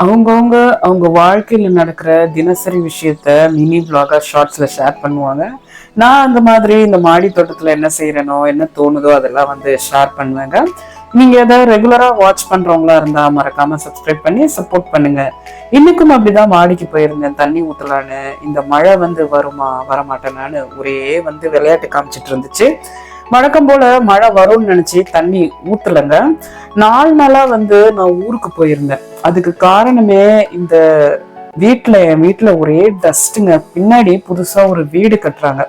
அவங்கவுங்க அவங்க வாழ்க்கையில நடக்கிற தினசரி விஷயத்த மினி பிளாகா ஷார்ட்ஸ்ல ஷேர் பண்ணுவாங்க. நான் அந்த மாதிரி இந்த மாடி தோட்டத்துல என்ன செய்யறேனோ என்ன தோணுதோ அதெல்லாம் வந்து ஷேர் பண்ணுவேங்க. நீங்க ஏதாவது ரெகுலரா வாட்ச் பண்றவங்களா இருந்தா மறக்காம சப்ஸ்கிரைப் பண்ணி சப்போர்ட் பண்ணுங்க. இன்னைக்கும் அப்படிதான் மாடிக்கு போயிருந்தேன் தண்ணி ஊத்தலான்னு. இந்த மழை வந்து வருமா வரமாட்டேனான்னு ஒரே வந்து விளையாட்டு காமிச்சிட்டு இருந்துச்சு. வழக்கம் போல மழை வரும்னு நினைச்சு தண்ணி ஊத்தலைங்க. 4 நாளா வந்து நான் ஊருக்கு போயிருந்தேன். அதுக்கு காரணமே இந்த என் வீட்டுல ஒரே டஸ்ட்டுங்க. பின்னாடி புதுசா ஒரு வீடு கட்டுறாங்க.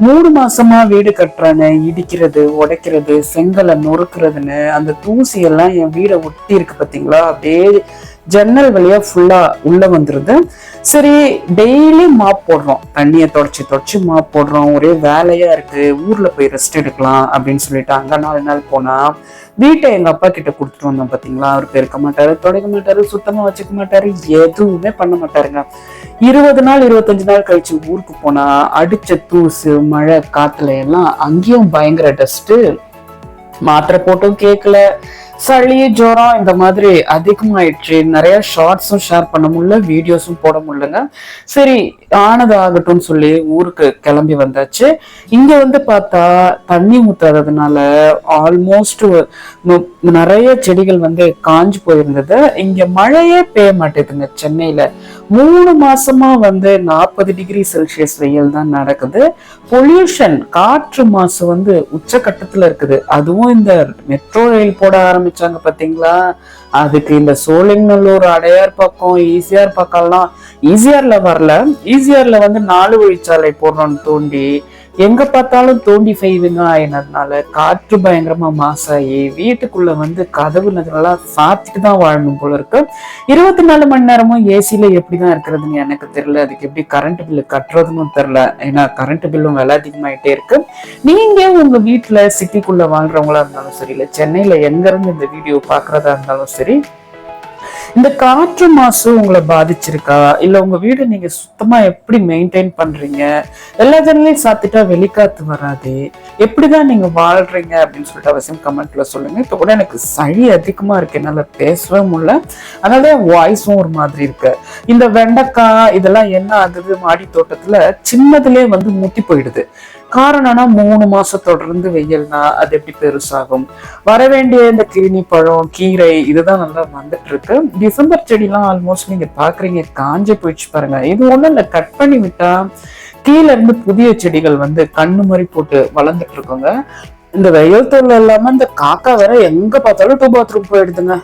3 மாசமா வீடு கட்டுறானு இடிக்கிறது உடைக்கிறது செங்கலை நொறுக்குறதுன்னு அந்த தூசி எல்லாம் என் வீடை ஒட்டி இருக்கு பாத்தீங்களா, அப்படியே ஜன்னல் வழியா ஃபுல்லா உள்ள வந்துருது. சரி, டெய்லி மாப் போடுறோம், தண்ணியை தொடச்சு மாப் போடுறோம், ஒரே வேலையா இருக்கு, ஊர்ல போய் ரெஸ்ட் எடுக்கலாம் அப்படின்னு சொல்லிட்டு அங்க 4 நாள் போனா வீட்டை எங்க அப்பா கிட்ட கொடுத்துட்டு வந்தோம். பாத்தீங்களா, அவர் பெருக்க மாட்டாரு, துடைக்க மாட்டாரு, சுத்தமா வச்சுக்க மாட்டாரு, எதுவுமே பண்ண மாட்டாருங்க. 20 நாள் 25 நாள் கழிச்சு ஊருக்கு போனா அடிச்ச தூசு மழை காத்துல எல்லாம் அங்கேயும் பயங்கர டஸ்ட். மாத்திரை போட்டும் கேட்கல, சளி ஜுரம் இந்த மாதிரி அதிகமாயிடுச்சு. நிறைய ஷார்ட்ஸும் ஷேர் பண்ண முடியல, வீடியோஸும் போட முடியலங்க. சரி, ஆனது ஆகட்டும்னு சொல்லி ஊருக்கு கிளம்பி வந்தாச்சு. இங்க வந்து பார்த்தா தண்ணி ஊத்தாததுனால ஆல்மோஸ்ட் நிறைய செடிகள் வந்து காஞ்சு போயிருந்தது. இங்க மழையே பெய்ய மாட்டேதுங்க. சென்னையில 3 மாசமா வந்து 40 டிகிரி செல்சியஸ் வெயில் தான் நடக்குது. பொல்யூஷன் காற்று மாசு வந்து உச்சகட்டத்துல இருக்குது. அதுவும் இந்த மெட்ரோ ரயில் போட ஆரம்பிச்சாங்க பாத்தீங்களா, அதுக்கு இந்த சோழிங்கநல்லூர் அடையார் பக்கம் ஈசிஆர் பக்கம்லாம், ஈசிஆர்ல வரல, ஈசிஆர்ல வந்து 4 வழிச்சாலை போடுறோம்னு தோண்டி எங்க பார்த்தாலும் தோண்டி செய்வீங்க ஆயினதுனால காற்று பயங்கரமா மாசாயி வீட்டுக்குள்ள வந்து கதவு நகரெல்லாம் சாத்திட்டு தான் வாழணும் போல இருக்கு. 24 மணி நேரமும் ஏசில எப்படிதான் இருக்கிறதுன்னு எனக்கு தெரியல. அதுக்கு எப்படி கரண்ட் பில்லு கட்டுறதுன்னு தெரியல. ஏன்னா கரண்ட் பில்லும் விலை அதிகமாயிட்டே இருக்கு. நீங்க உங்க வீட்டுல சிட்டிக்குள்ள வாழ்றவங்களா இருந்தாலும் சரி, இல்ல சென்னையில எங்க இருந்து இந்த வீடியோ பாக்குறதா இருந்தாலும் சரி, இந்த காற்று மாசு உங்களை பாதிச்சிருக்கா, இல்ல உங்க வீடு நீங்க சுத்தமா எப்படி மெயின்டைன் பண்றீங்க, எல்லா ஜன்னலையும் சாத்திட்டா வெளிக்காத்து வராது, எப்படிதான் நீங்க வாழ்றீங்க அப்படின்னு சொல்லிட்டு அவசியம் கமெண்ட்ல சொல்லுங்க. இப்ப கூட எனக்கு சளி அதிகமா இருக்கு, என்னால பேசவே முடியல, அதனால வாய்ஸும் ஒரு மாதிரி இருக்கு. இந்த வெண்டைக்காய் இதெல்லாம் என்ன ஆகுது, மாடி தோட்டத்துல சின்னதுலயே வந்து முத்தி போயிடுது. காரணம்னா 3 மாசம் தொடர்ந்து வெயில்னா அது எப்படி பெருசாகும். வர வேண்டிய இந்த கிருமி பழம் கீரை இதுதான் நல்லா வந்துட்டு இருக்கு. டிசம்பர் செடிலாம் ஆல்மோஸ்ட் நீங்க பாக்குறீங்க காஞ்சே போயிடுச்சு பாருங்க. இது ஒண்ணும் இல்ல, கட் பண்ணி விட்டா கீழே இருந்து புதிய செடிகள் வந்து கண்ணு மாதிரி போட்டு வளர்ந்துட்டு இருக்குங்க. இந்த வெயில் தொழில் இல்லாம இந்த காக்கா வேற எங்க பார்த்தாலும் 2 பாத்ரூம் போயிடுதுங்க.